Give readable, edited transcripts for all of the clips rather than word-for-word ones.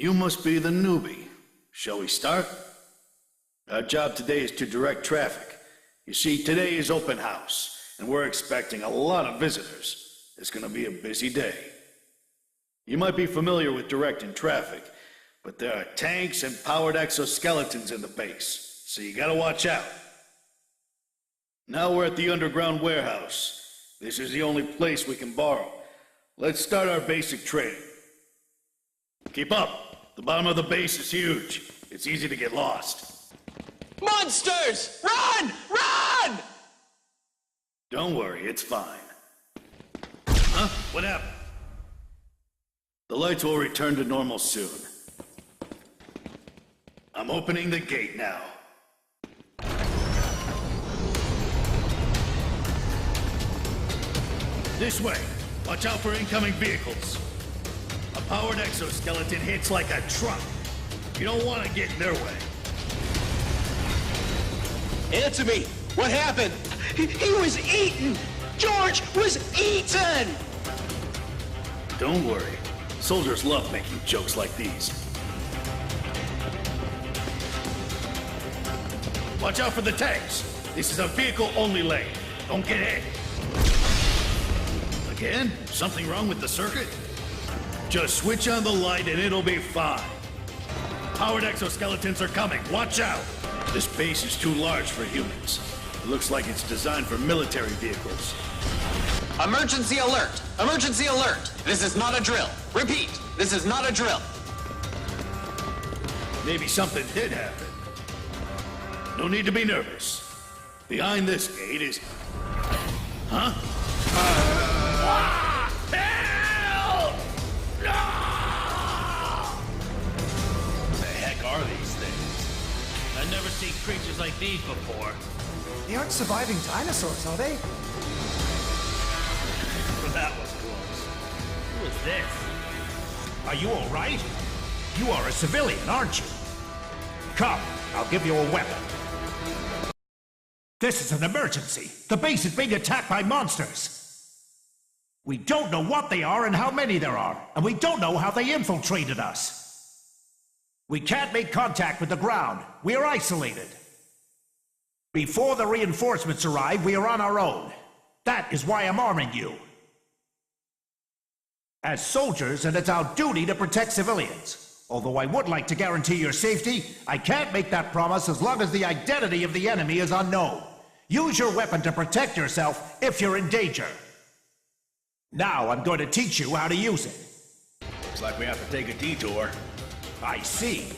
You must be the newbie. Shall we start? Our job today is to direct traffic. You see, today is open house, and we're expecting a lot of visitors. It's gonna be a busy day. You might be familiar with directing traffic, but there are tanks and powered exoskeletons in the base, so you gotta watch out. Now we're at the underground warehouse. This is the only place we can borrow. Let's start our basic training. Keep up. The bottom of the base is huge. It's easy to get lost. Monsters! Run! Run! Don't worry, it's fine. Huh? What happened? The lights will return to normal soon. I'm opening the gate now. This way. Watch out for incoming vehicles. A powered exoskeleton hits like a truck. You don't want to get in their way. Answer me! What happened? He was eaten! George was eaten! Don't worry. Soldiers love making jokes like these. Watch out for the tanks. This is a vehicle-only lane. Don't get hit. Again? Something wrong with the circuit? Just switch on the light and it'll be fine. Powered exoskeletons are coming. Watch out! This base is too large for humans. It looks like it's designed for military vehicles. Emergency alert! Emergency alert! This is not a drill. Repeat, this is not a drill. Maybe something did happen. No need to be nervous. Behind this gate is... Huh? Help! No! What the heck are these things? I've never seen creatures like these before. They aren't surviving dinosaurs, are they? Well, that was close. Who is this? Are you all right? You are a civilian, aren't you? Come, I'll give you a weapon. This is an emergency. The base is being attacked by monsters. We don't know what they are and how many there are, and we don't know how they infiltrated us. We can't make contact with the ground. We are isolated. Before the reinforcements arrive, we are on our own. That is why I'm arming you. As soldiers, and it's our duty to protect civilians. Although I would like to guarantee your safety, I can't make that promise as long as the identity of the enemy is unknown. Use your weapon to protect yourself if you're in danger. Now I'm going to teach you how to use it. Looks like we have to take a detour. I see.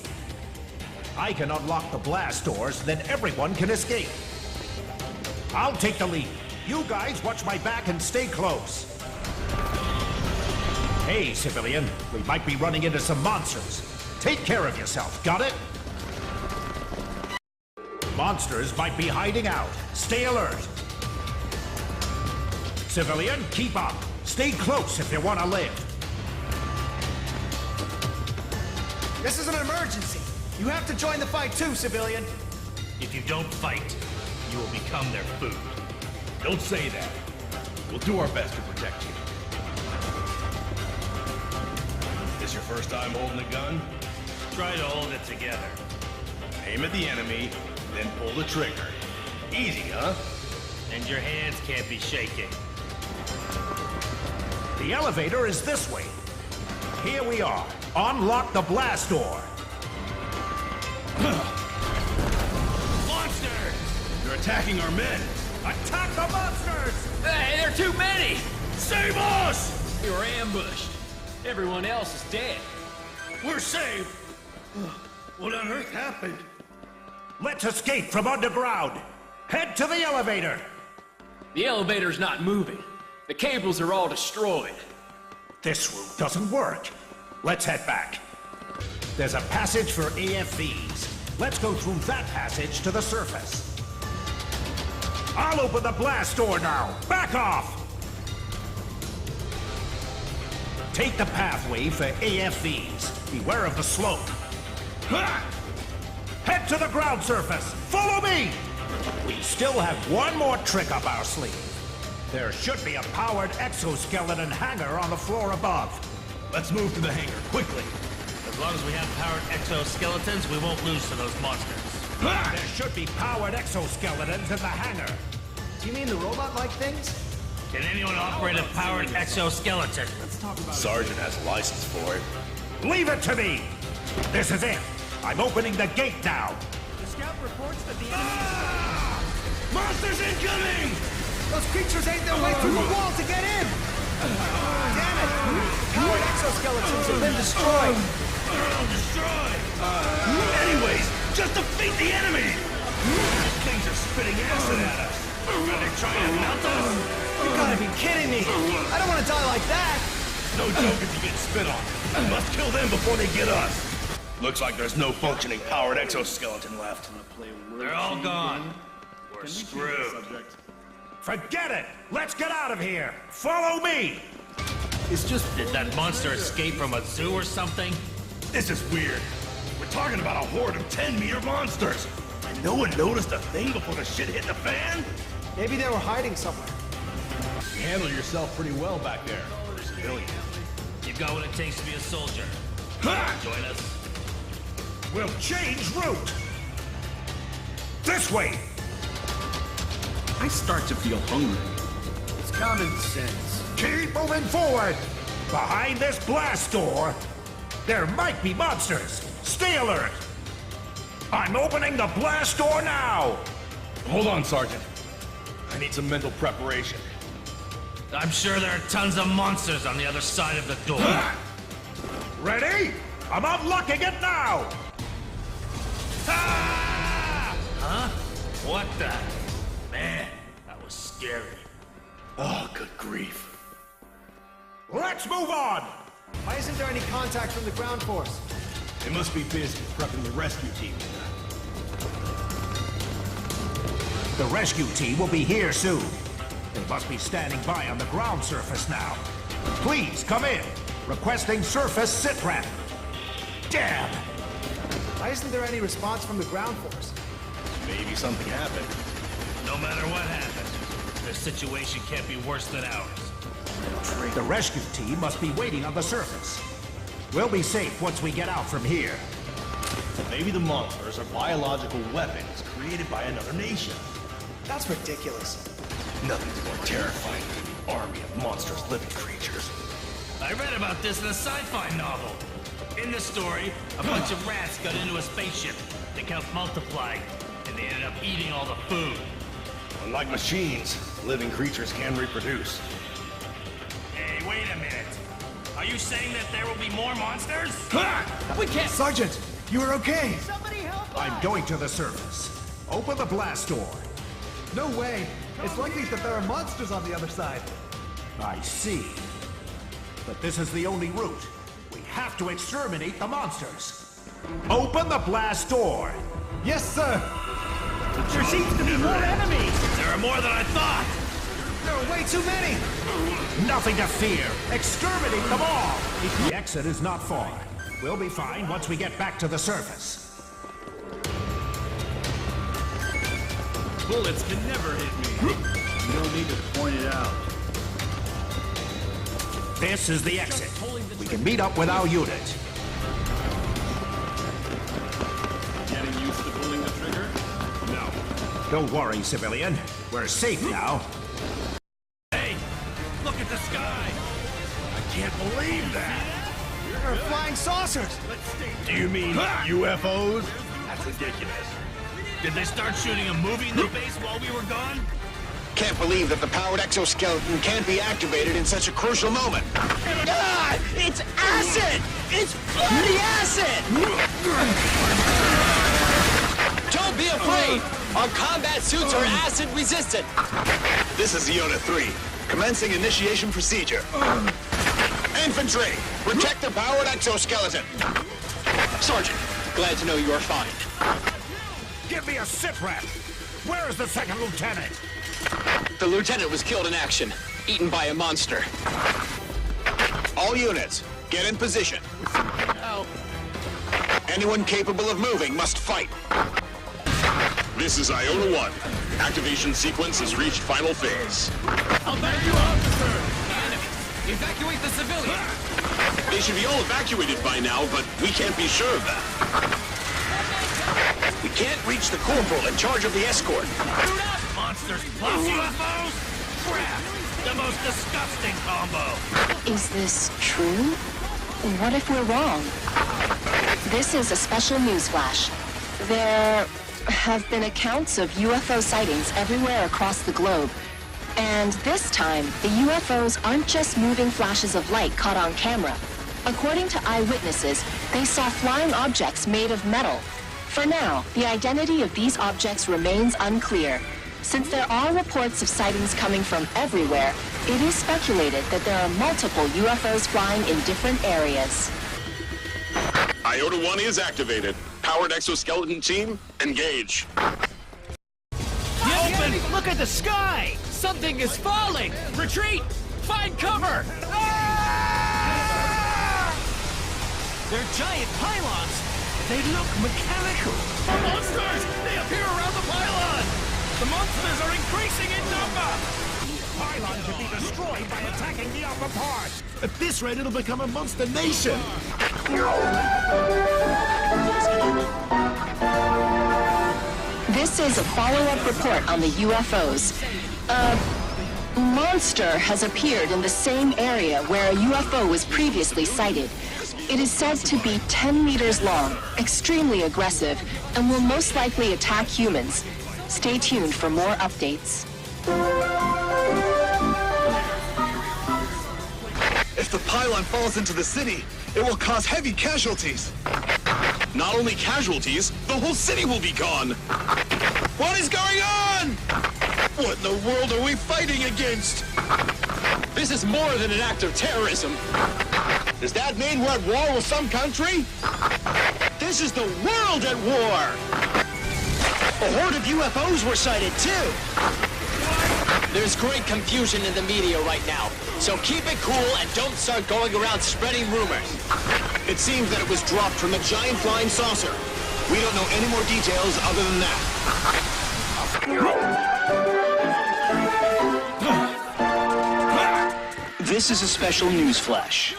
I can unlock the blast doors, then everyone can escape. I'll take the lead. You guys watch my back and stay close. Hey, civilian, we might be running into some monsters. Take care of yourself, got it? Monsters might be hiding out. Stay alert. Civilian, keep up. Stay close if you want to live. This is an emergency. You have to join the fight too, civilian. If you don't fight, you will become their food. Don't say that. We'll do our best to protect you. This your first time holding a gun? Try to hold it together. Aim at the enemy, then pull the trigger. Easy, huh? And your hands can't be shaking. The elevator is this way. Here we are. Unlock the blast door. Monster! They're attacking our men! Attack the monsters! Hey, there are too many! Save us! We were ambushed. Everyone else is dead. We're saved! What on earth happened? Let's escape from underground. Head to the elevator. The elevator's not moving. The cables are all destroyed. This route doesn't work. Let's head back. There's a passage for AFVs. Let's go through that passage to the surface. I'll open the blast door now. Back off! Take the pathway for AFVs. Beware of the slope. Head to the ground surface. Follow me! We still have one more trick up our sleeve. There should be a powered exoskeleton hangar on the floor above. Let's move to the hangar, quickly! The As long as we have powered exoskeletons, we won't lose to those monsters. There should be powered exoskeletons in the hangar. Do you mean the robot-like things? Can anyone operate a powered exoskeleton? Sergeant has a license for it. Leave it to me! This is it! I'm opening the gate now! The scout reports that the enemy... Monsters incoming! Those creatures ate their way through the wall to get in! Damn it! Powered exoskeletons have been destroyed! They're all destroyed! Anyways, just defeat the enemy! These things are spitting acid at us! Are they trying to melt us? You gotta be kidding me! I don't want to die like that! No joke if you get spit on. We must kill them before they get us. Looks like there's no functioning powered exoskeleton left. They're all gone. We're screwed. Forget it! Let's get out of here! Follow me! Did that monster escape from a zoo or something? This is weird. We're talking about a horde of 10-meter monsters. And no one noticed a thing before the shit hit the fan? Maybe they were hiding somewhere. You handle yourself pretty well back there. Civilian. You've got what it takes to be a soldier. Ha! Join us. We'll change route! This way! I start to feel hungry. It's common sense. Keep moving forward! Behind this blast door, there might be monsters. Stay alert! I'm opening the blast door now! Hold on, Sergeant. I need some mental preparation. I'm sure there are tons of monsters on the other side of the door. Ready? I'm unlocking it now! Ah! Huh? What the? Man, that was scary. Oh, good grief. Let's move on! Why isn't there any contact from the ground force? They must be busy prepping the rescue team. The rescue team will be here soon. They must be standing by on the ground surface now. Please, come in. Requesting surface sitrep. Damn! Why isn't there any response from the ground force? Maybe something happened. No matter what happens, their situation can't be worse than ours. The rescue team must be waiting on the surface. We'll be safe once we get out from here. Maybe the monsters are biological weapons created by another nation. That's ridiculous. Nothing's more terrifying than an army of monstrous living creatures. I read about this in a sci-fi novel. In the story, a bunch of rats got into a spaceship. They kept multiplying, and they ended up eating all the food. Unlike machines, living creatures can reproduce. Hey, wait a minute. Are you saying that there will be more monsters? We can't... Sergeant, you are okay. I'm going to the surface. Open the blast door. No way. It's likely that there are monsters on the other side. I see. But this is the only route. We have to exterminate the monsters. Open the blast door. Yes, sir. There seems to be more enemies. There are more than I thought. There are way too many. Nothing to fear. Exterminate them all. The exit is not far. We'll be fine once we get back to the surface. Bullets can never hit me. You don't need to point it out. This is the exit. We can meet up with our unit. Getting used to pulling the trigger? No. Don't worry, civilian. We're safe now. Hey, look at the sky. I can't believe that! There are flying saucers. Do you mean UFOs? That's ridiculous. Did they start shooting a movie in the base while we were gone? Can't believe that the powered exoskeleton can't be activated in such a crucial moment. Ah! It's acid! It's bloody acid! Don't be afraid! Our combat suits are acid resistant. This is Iona 3. Commencing initiation procedure. Infantry, protect the powered exoskeleton. Sergeant, glad to know you are fine. Give me a sitrep. Where is the second lieutenant? The lieutenant was killed in action, eaten by a monster. All units, get in position. Anyone capable of moving must fight. This is Iona 1. Activation sequence has reached final phase. Evacuate the civilian. They should be all evacuated by now, but we can't be sure of that. We can't reach the corporal in charge of the escort. Monsters plus UFOs? Crap! The most disgusting combo! Is this true? What if we're wrong? This is a special news flash. There have been accounts of UFO sightings everywhere across the globe. And this time, the UFOs aren't just moving flashes of light caught on camera. According to eyewitnesses, they saw flying objects made of metal. For now, the identity of these objects remains unclear. Since there are reports of sightings coming from everywhere, it is speculated that there are multiple UFOs flying in different areas. Iota 1 is activated. Powered exoskeleton team, engage. Open! Look at the sky! Something is falling! Retreat! Find cover! They're giant pylons! They look mechanical! Monsters! They appear around the pylon! The monsters are increasing in number! Pylon can be destroyed by attacking the upper part. At this rate, it'll become a monster nation. This is a follow-up report on the UFOs. A monster has appeared in the same area where a UFO was previously sighted. It is said to be 10 meters long, extremely aggressive, and will most likely attack humans. Stay tuned for more updates. If the pylon falls into the city, it will cause heavy casualties. Not only casualties, the whole city will be gone. What is going on? What in the world are we fighting against? This is more than an act of terrorism. Does that mean we're at war with some country? This is the world at war! A horde of UFOs were sighted, too! There's great confusion in the media right now, so keep it cool and don't start going around spreading rumors. It seems that it was dropped from a giant flying saucer. We don't know any more details other than that. This is a special news flash.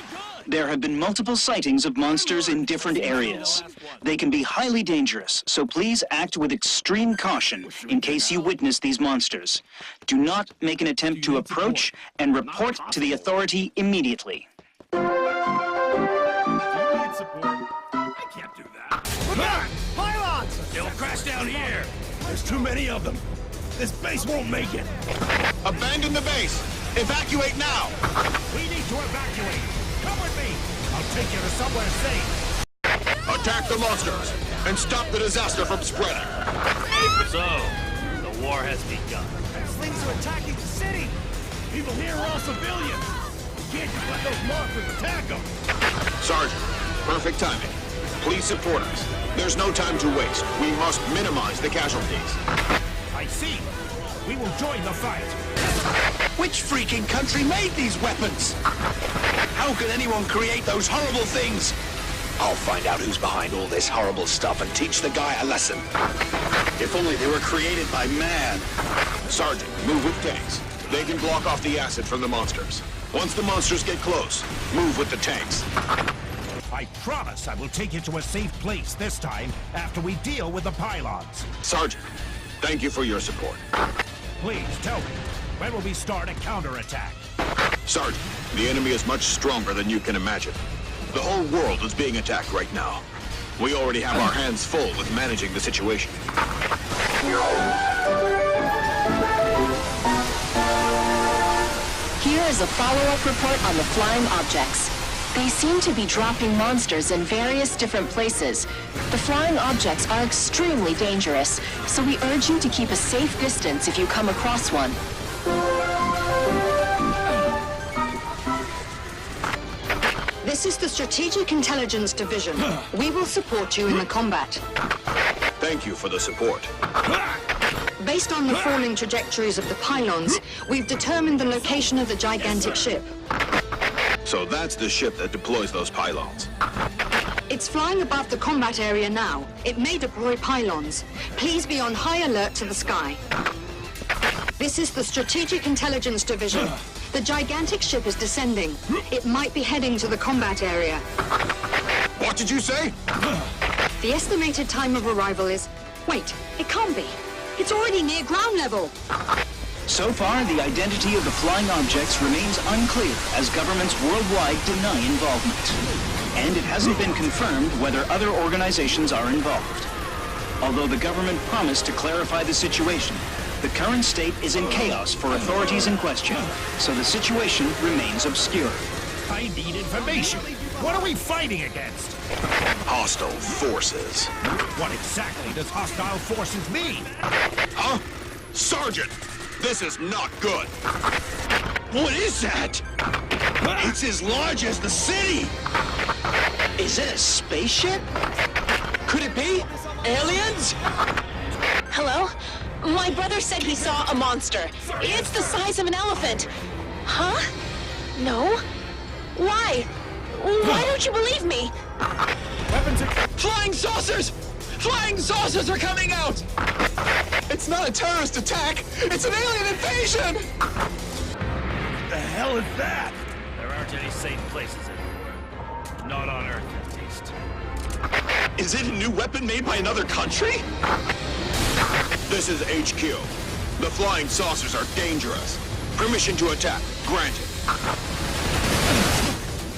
There have been multiple sightings of monsters in different areas. They can be highly dangerous, so please act with extreme caution in case you witness these monsters. Do not make an attempt to approach and report to the authority immediately. I can't do that. Look out! Pylons! They'll crash down here. There's too many of them. This base won't make it. Abandon the base! Evacuate now! We need to evacuate. Come with me. I'll take you to somewhere safe. Attack the monsters and stop the disaster from spreading. So, the war has begun. These things are attacking the city! People here are all civilians. We can't just let those monsters attack them. Sergeant, perfect timing. Please support us. There's no time to waste. We must minimize the casualties. I see. We will join the fight. Which freaking country made these weapons? How can anyone create those horrible things? I'll find out who's behind all this horrible stuff and teach the guy a lesson. If only they were created by man. Sergeant, move with tanks. They can block off the acid from the monsters. Once the monsters get close, move with the tanks. I promise I will take you to a safe place this time after we deal with the pylons. Sergeant, thank you for your support. Please tell me, when will we start a counterattack? Sergeant, the enemy is much stronger than you can imagine. The whole world is being attacked right now. We already have our hands full with managing the situation. Here is a follow-up report on the flying objects. They seem to be dropping monsters in various different places. The flying objects are extremely dangerous, so we urge you to keep a safe distance if you come across one. This is the Strategic Intelligence Division. We will support you in the combat. Thank you for the support. Based on the falling trajectories of the pylons, we've determined the location of the gigantic ship. So that's the ship that deploys those pylons. It's flying above the combat area now. It may deploy pylons. Please be on high alert to the sky. This is the Strategic Intelligence Division. The gigantic ship is descending. It might be heading to the combat area. What did you say? The estimated time of arrival is... Wait, it can't be. It's already near ground level. So far, the identity of the flying objects remains unclear as governments worldwide deny involvement. And it hasn't been confirmed whether other organizations are involved. Although the government promised to clarify the situation, the current state is in chaos for authorities in question, so the situation remains obscure. I need information. What are we fighting against? Hostile forces. What exactly does hostile forces mean? Huh? Sergeant, this is not good. What is that? It's as large as the city. Is it a spaceship? Could it be? Aliens? Hello? My brother said he saw a monster. It's the size of an elephant. Huh? No? Why? Why don't you believe me? Flying saucers! Flying saucers are coming out! It's not a terrorist attack! It's an alien invasion! The hell is that? There aren't any safe places anywhere. Not on Earth, at least. Is it a new weapon made by another country? This is HQ. The flying saucers are dangerous. Permission to attack granted.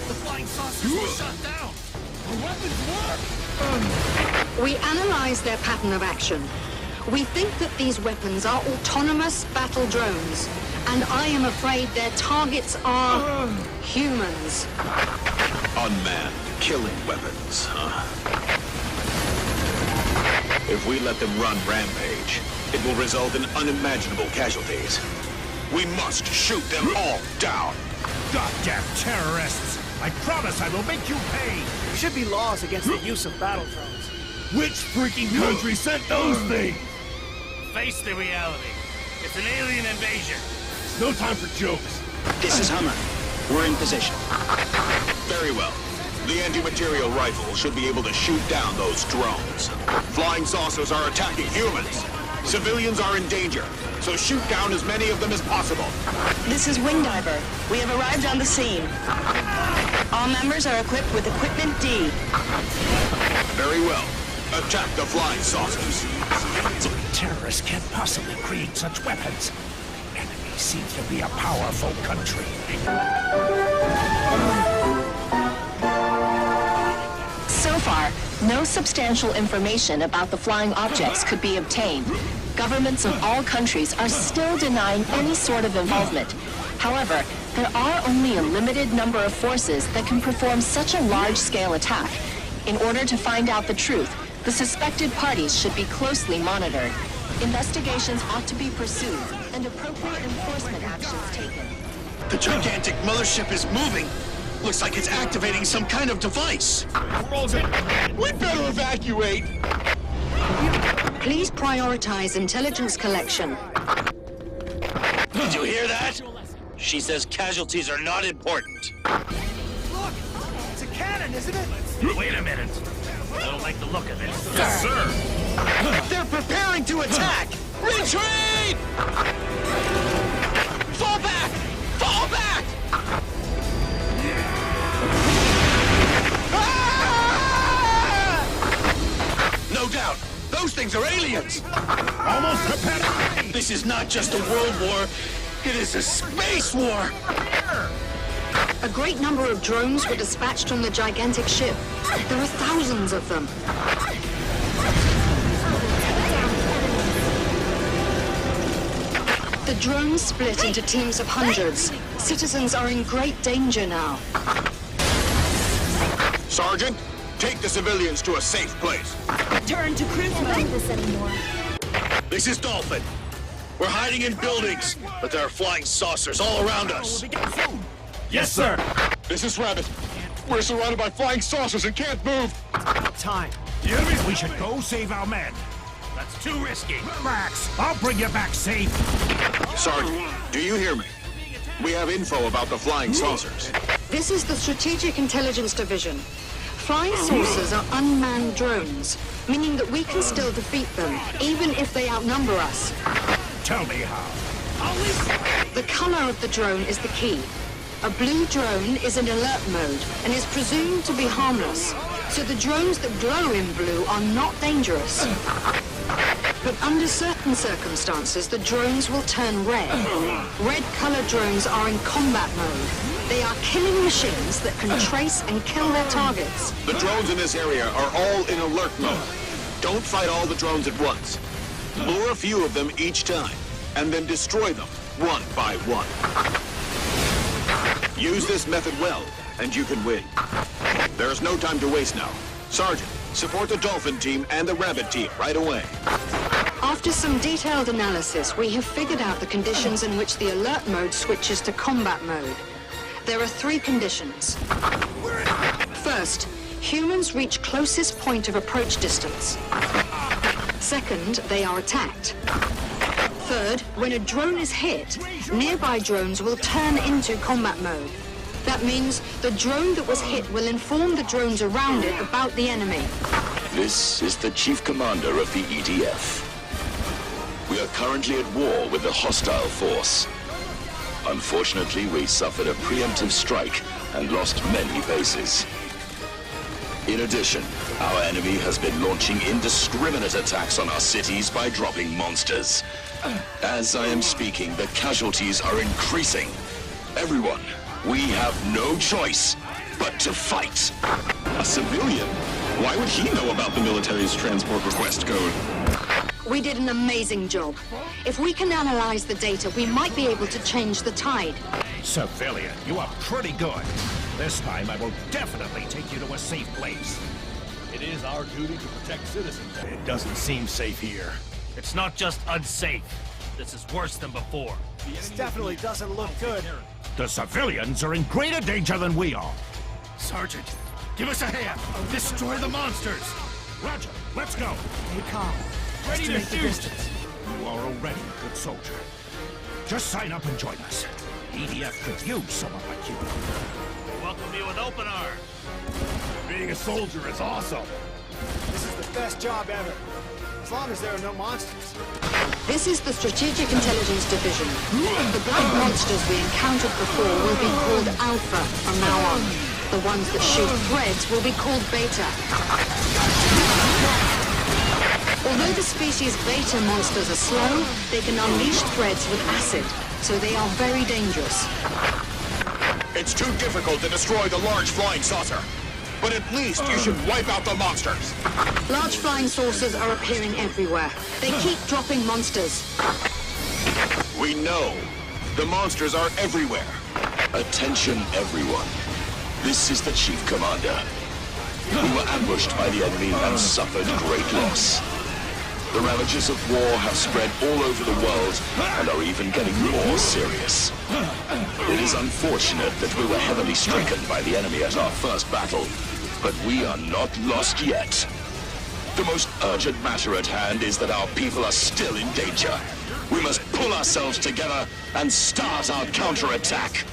The flying saucers were shut down. The weapons work. We analyzed their pattern of action. We think that these weapons are autonomous battle drones, and I am afraid their targets are humans. Unmanned killing weapons, huh? If we let them run rampage, it will result in unimaginable casualties. We must shoot them all down. Goddamn terrorists! I promise I will make you pay! There should be laws against the use of battle drones. Which freaking country sent those things? Face the reality. It's an alien invasion. No time for jokes. This is Hummer. We're in position. Very well. The anti-material rifle should be able to shoot down those drones. Flying saucers are attacking humans. Civilians are in danger, so shoot down as many of them as possible. This is Wingdiver. We have arrived on the scene. All members are equipped with Equipment D. Very well. Attack the flying saucers. Terrorists can't possibly create such weapons. Enemy seems to be a powerful country. So far, no substantial information about the flying objects could be obtained. Governments of all countries are still denying any sort of involvement. However, there are only a limited number of forces that can perform such a large-scale attack. In order to find out the truth, the suspected parties should be closely monitored. Investigations ought to be pursued, and appropriate enforcement actions taken. The gigantic mothership is moving. Looks like it's activating some kind of device. We better evacuate. Please prioritize intelligence collection. Did you hear that? She says casualties are not important. Look! It's a cannon, isn't it? Wait a minute. I don't like the look of this. Yes, sir. They're preparing to attack. Retreat! Fall back! Fall back! No doubt, those things are aliens! Almost prepared. This is not just a world war, it is a space war! A great number of drones were dispatched on the gigantic ship. There are thousands of them. The drones split into teams of hundreds. Citizens are in great danger now. Sergeant, take the civilians to a safe place. Turn to cruise mode. This is Dolphin. We're hiding in buildings, but there are flying saucers all around us. Yes, sir. This is Rabbit. We're surrounded by flying saucers and can't move. Time. The enemy, we should go save our men. That's too risky. Max, I'll bring you back safe. Sergeant, do you hear me? We have info about the flying saucers. This is the Strategic Intelligence Division. Flying saucers are unmanned drones, meaning that we can still defeat them, even if they outnumber us. Tell me how. I'll leave. The color of the drone is the key. A blue drone is in alert mode and is presumed to be harmless, so the drones that glow in blue are not dangerous. But under certain circumstances, the drones will turn red. Red-colored drones are in combat mode. They are killing machines that can trace and kill their targets. The drones in this area are all in alert mode. Don't fight all the drones at once. Lure a few of them each time, and then destroy them, one by one. Use this method well, and you can win. There is no time to waste now. Sergeant, support the Dolphin team and the Rabbit team right away. After some detailed analysis, we have figured out the conditions in which the alert mode switches to combat mode. There are 3 conditions. First, humans reach closest point of approach distance. Second, they are attacked. Third, when a drone is hit, nearby drones will turn into combat mode. That means the drone that was hit will inform the drones around it about the enemy. This is the Chief Commander of the EDF. We are currently at war with a hostile force. Unfortunately, we suffered a preemptive strike and lost many bases. In addition, our enemy has been launching indiscriminate attacks on our cities by dropping monsters. As I am speaking, the casualties are increasing. Everyone, we have no choice but to fight. A civilian? Why would he know about the military's transport request code? We did an amazing job. If we can analyze the data, we might be able to change the tide. Civilian, you are pretty good. This time I will definitely take you to a safe place. It is our duty to protect citizens. It doesn't seem safe here. It's not just unsafe. This is worse than before. This definitely doesn't look good. The civilians are in greater danger than we are. Sergeant, give us a hand. Destroy the monsters. Roger, let's go. Stay calm. Ready to Make the shoot. distance. You are already a good soldier. Just sign up and join us. EDF could use someone like you. Welcome you with open arms. Being a soldier is awesome. This is the best job ever. As long as there are no monsters. This is the Strategic Intelligence Division. The black monsters we encountered before will be called Alpha from now on. The ones that shoot threads will be called Beta. Although the species Beta monsters are slow, they can unleash threads with acid, so they are very dangerous. It's too difficult to destroy the large flying saucer. But at least you should wipe out the monsters. Large flying saucers are appearing everywhere. They keep dropping monsters. We know. The monsters are everywhere. Attention, everyone. This is the Chief Commander. We were ambushed by the enemy and suffered great loss. The ravages of war have spread all over the world and are even getting more serious. It is unfortunate that we were heavily stricken by the enemy at our first battle, but we are not lost yet. The most urgent matter at hand is that our people are still in danger. We must pull ourselves together and start our counterattack.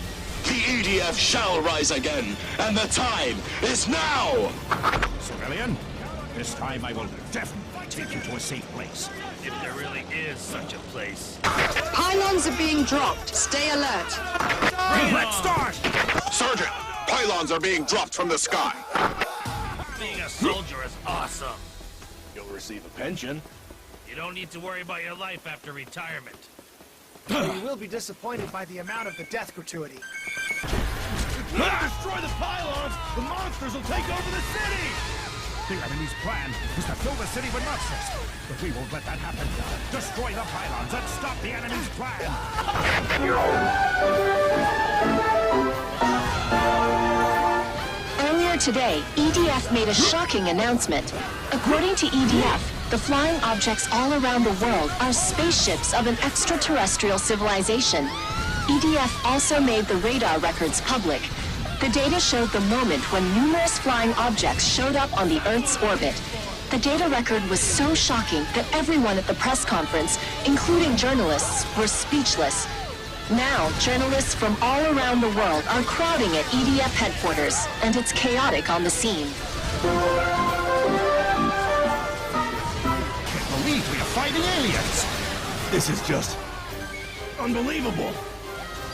The EDF shall rise again, and the time is now! Civilian, this time I will definitely take you to a safe place. If there really is such a place. Pylons are being dropped. Stay alert. Let's start! Sergeant, pylons are being dropped from the sky. Being a soldier is awesome. You'll receive a pension. You don't need to worry about your life after retirement. You will be disappointed by the amount of the death gratuity. If we destroy the pylons, the monsters will take over the city! The enemy's plan is to fill the city with monsters. But we won't let that happen. Destroy the pylons and stop the enemy's plan! Earlier today, EDF made a shocking announcement. According to EDF, the flying objects all around the world are spaceships of an extraterrestrial civilization. EDF also made the radar records public. The data showed the moment when numerous flying objects showed up on the Earth's orbit. The data record was so shocking that everyone at the press conference, including journalists, were speechless. Now, journalists from all around the world are crowding at EDF headquarters, and it's chaotic on the scene. Can't believe we are fighting aliens! This is just unbelievable.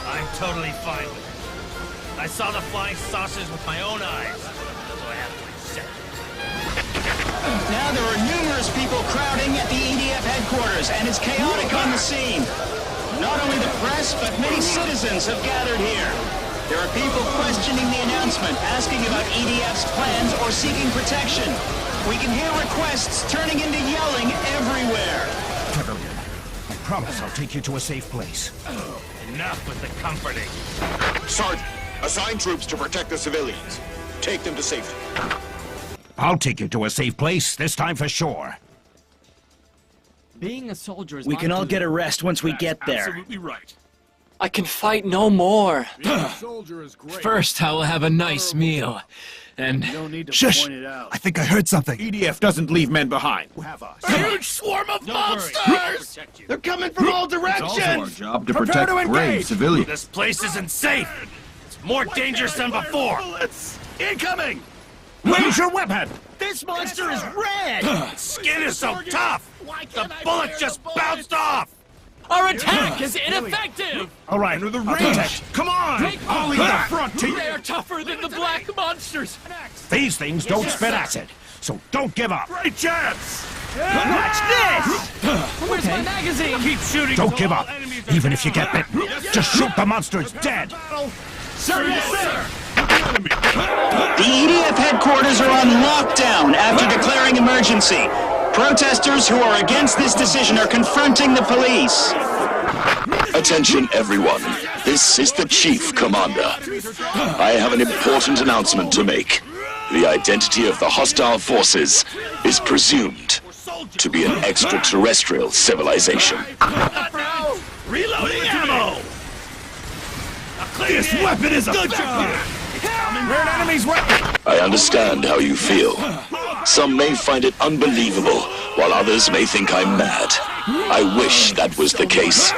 I'm totally fine with it. I saw the flying saucers with my own eyes, so I have to accept it. Now there are numerous people crowding at the EDF headquarters, and it's chaotic on the scene. Not only the press, but many citizens have gathered here. There are people questioning the announcement, asking about EDF's plans or seeking protection. We can hear requests turning into yelling everywhere. Civilian, I promise I'll take you to a safe place. Enough with the comforting. Sergeant, assign troops to protect the civilians. Take them to safety. I'll take you to a safe place, this time for sure. Being a soldier is We can all get a rest once we get there. Absolutely right. I can fight no more. Soldier is great. First, I will have a nice meal. And You don't need to Shush! point it out. I think I heard something. EDF doesn't leave men behind. Huge swarm of monsters! Protect you. They're coming from all directions! Job to Prepare to engage! civilians. This place isn't safe. It's more dangerous than before. Bullets! Incoming! Raise your weapon! This monster is red! Skin is so tough. The bullet just bounced off. our attack is ineffective! All right, Under the I'll range. protect you. Come on! Take I'll leave the front to They you. are tougher than the black monsters! These things don't spit acid, so don't give up. Great chance! Watch this! Where's my magazine? Keep shooting. Don't till give all up, enemies are even if you down. get bitten. Just shoot the monsters dead. Sir, yes, sir! The EDF headquarters are on lockdown after declaring emergency. Protesters who are against this decision are confronting the police. Attention, everyone. This is the Chief Commander. I have an important announcement to make. The identity of the hostile forces is presumed to be an extraterrestrial civilization. Reloading ammo! This weapon is effective! We're an enemy's weapon. I understand how you feel. Some may find it unbelievable, while others may think I'm mad. I wish that was the case,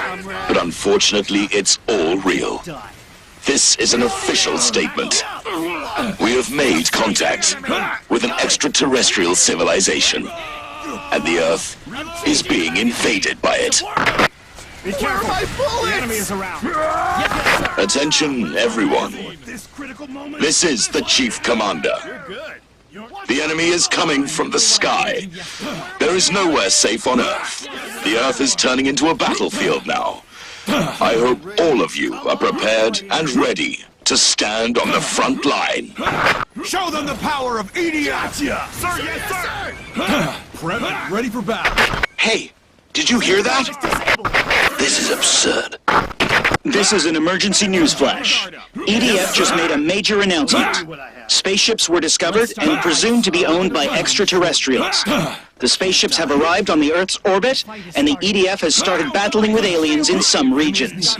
but unfortunately it's all real. This is an official statement. We have made contact with an extraterrestrial civilization, and the Earth is being invaded by it. Be careful. The enemy is around. Attention, everyone. This critical moment. This is the Chief Commander. The enemy is coming from the sky. There is nowhere safe on Earth. The Earth is turning into a battlefield now. I hope all of you are prepared and ready to stand on the front line. Show them the power of EDF! Gotcha. Sir, yes, sir! Private, ready for battle. Hey, did you hear that? This is absurd. This is an emergency news flash. EDF just made a major announcement. Spaceships were discovered and presumed to be owned by extraterrestrials. The spaceships have arrived on the Earth's orbit, and the EDF has started battling with aliens in some regions.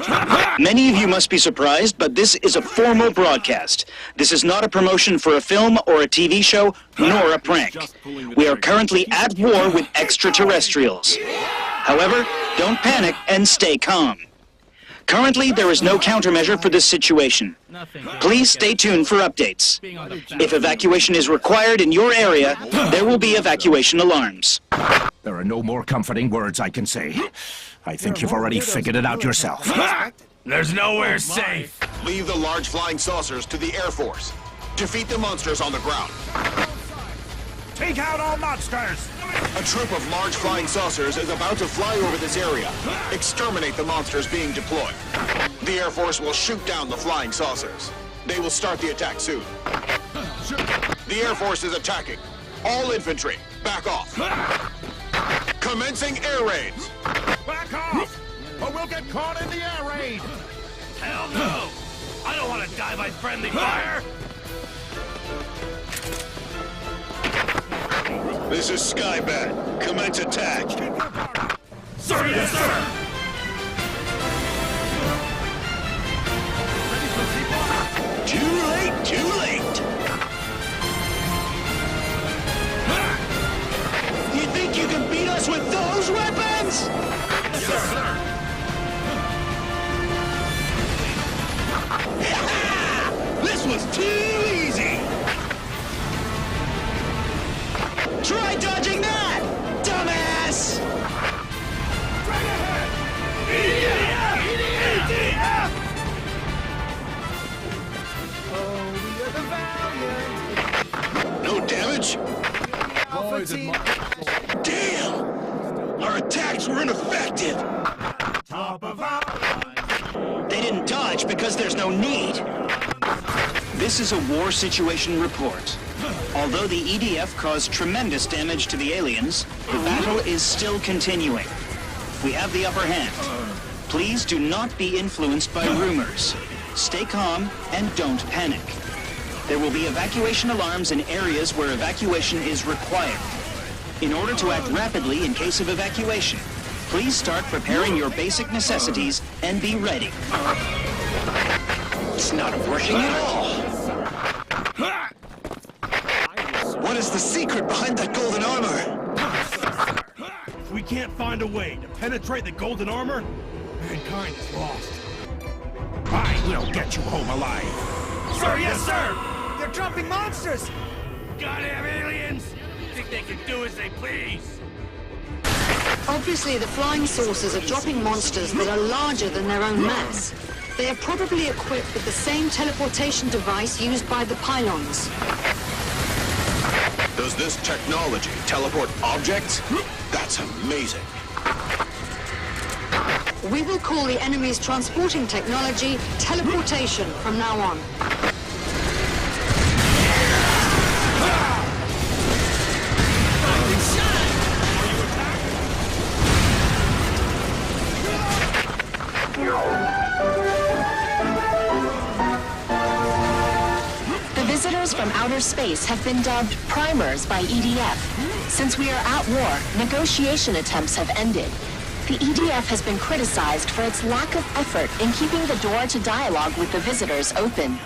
Many of you must be surprised, but this is a formal broadcast. This is not a promotion for a film or a TV show, nor a prank. We are currently at war with extraterrestrials. However, don't panic and stay calm. Currently, there is no countermeasure for this situation. Please stay tuned for updates. If evacuation is required in your area, there will be evacuation alarms. There are no more comforting words I can say. I think you've already figured it out yourself. There's nowhere safe. Leave the large flying saucers to the Air Force. Defeat the monsters on the ground. Take out all monsters! A troop of large flying saucers is about to fly over this area. Exterminate the monsters being deployed. The Air Force will shoot down the flying saucers. They will start the attack soon. The Air Force is attacking. All infantry, back off. Commencing air raids. Back off! Or we'll get caught in the air raid! Hell no. I don't want to die by friendly fire. This is Skybat. Commence attack. Sir, yes, sir. Too late, too late. You think you can beat us with those weapons? Yes, sir. This was too easy. Try dodging that, dumbass! damage. Damn! Our attacks were ineffective! Top of our... They didn't dodge because there's no need. This is a war situation report. Although the EDF caused tremendous damage to the aliens, the battle is still continuing. We have the upper hand. Please do not be influenced by rumors. Stay calm and don't panic. There will be evacuation alarms in areas where evacuation is required. In order to act rapidly in case of evacuation, please start preparing your basic necessities and be ready. It's not working at all. What is the secret behind that golden armor? If we can't find a way to penetrate the golden armor, mankind is lost. I will get you home alive. Sir, yes, sir! They're dropping monsters! Goddamn aliens! Think they can do as they please? Obviously, the flying saucers are dropping monsters that are larger than their own mass. They are probably equipped with the same teleportation device used by the pylons. Does this technology teleport objects? That's amazing. We will call the enemy's transporting technology teleportation from now on. Visitors from outer space have been dubbed primers by EDF. Since we are at war, negotiation attempts have ended. The EDF has been criticized for its lack of effort in keeping the door to dialogue with the visitors open.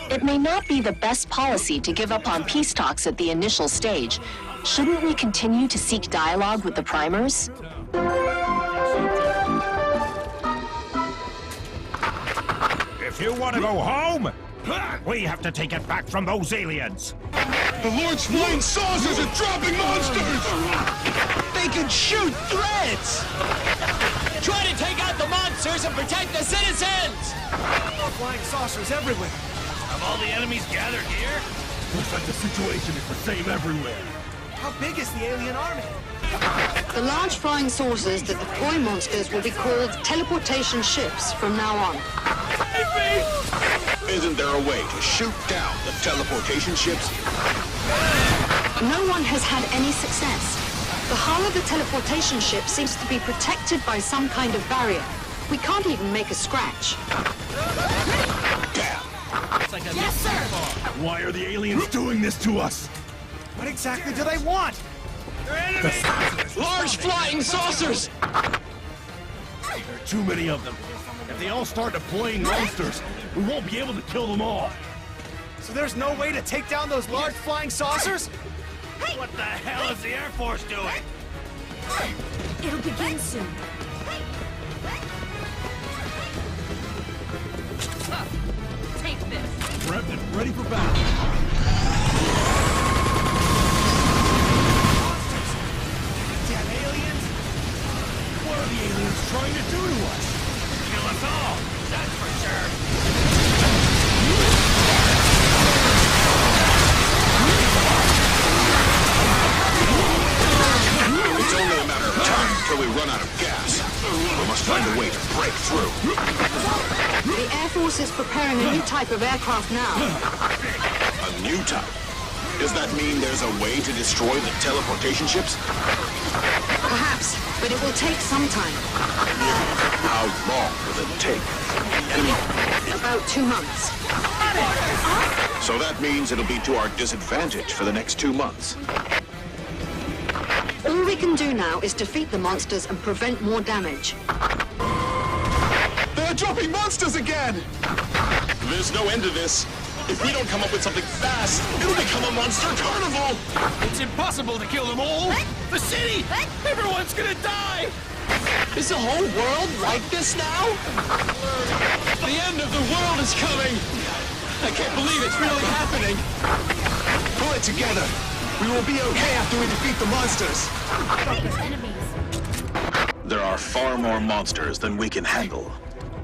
It may not be the best policy to give up on peace talks at the initial stage. Shouldn't we continue to seek dialogue with the primers? If you want to go home, we have to take it back from those aliens. The Lord's flying saucers are dropping monsters! They can shoot threads! Try to take out the monsters and protect the citizens! Flying saucers everywhere. Have all the enemies gathered here? Looks like the situation is the same everywhere. How big is the alien army? The large flying saucers that deploy monsters will be called teleportation ships from now on. Isn't there a way to shoot down the teleportation ships? No one has had any success. The hull of the teleportation ship seems to be protected by some kind of barrier. We can't even make a scratch. Yes, sir! Why are the aliens doing this to us? What exactly do they want? They're enemies! Large flying saucers! There are too many of them. If they all start deploying monsters, we won't be able to kill them all. So there's no way to take down those large flying saucers? What the hell is the Air Force doing? It'll begin soon. Take this. Prepped and ready for battle. Damn aliens! What are the aliens trying to do to us? Kill us all, that's for sure. It's only a matter of time until we run out of gas. We must find a way to break through. The Air Force is preparing a new type of aircraft now. A new type? Does that mean there's a way to destroy the teleportation ships? Perhaps, but it will take some time. How long will it take? About 2 months. So that means it'll be to our disadvantage for the next 2 months. All we can do now is defeat the monsters and prevent more damage. They're dropping monsters again! There's no end to this. If we don't come up with something fast, it'll become a monster carnival! It's impossible to kill them all! The city! Everyone's gonna die! Is the whole world like this now? The end of the world is coming! I can't believe it's really happening! Pull it together! We will be okay after we defeat the monsters! There are far more monsters than we can handle.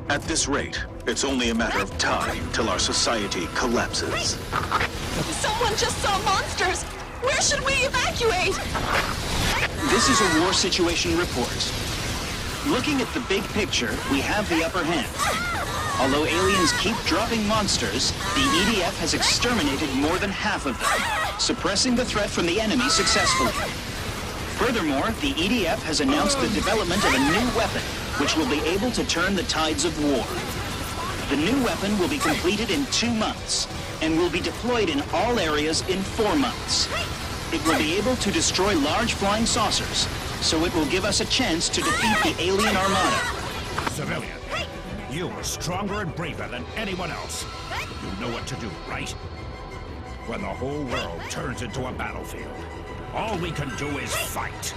At this rate, it's only a matter of time till our society collapses. Someone just saw monsters! Where should we evacuate? This is a war situation report. Looking at the big picture, we have the upper hand. Although aliens keep dropping monsters, the EDF has exterminated more than half of them, suppressing the threat from the enemy successfully. Furthermore, the EDF has announced the development of a new weapon, which will be able to turn the tides of war. The new weapon will be completed in 2 months, and will be deployed in all areas in 4 months. It will be able to destroy large flying saucers, so it will give us a chance to defeat the alien armada. Civilian, you are stronger and braver than anyone else. You know what to do, right? When the whole world turns into a battlefield, all we can do is fight.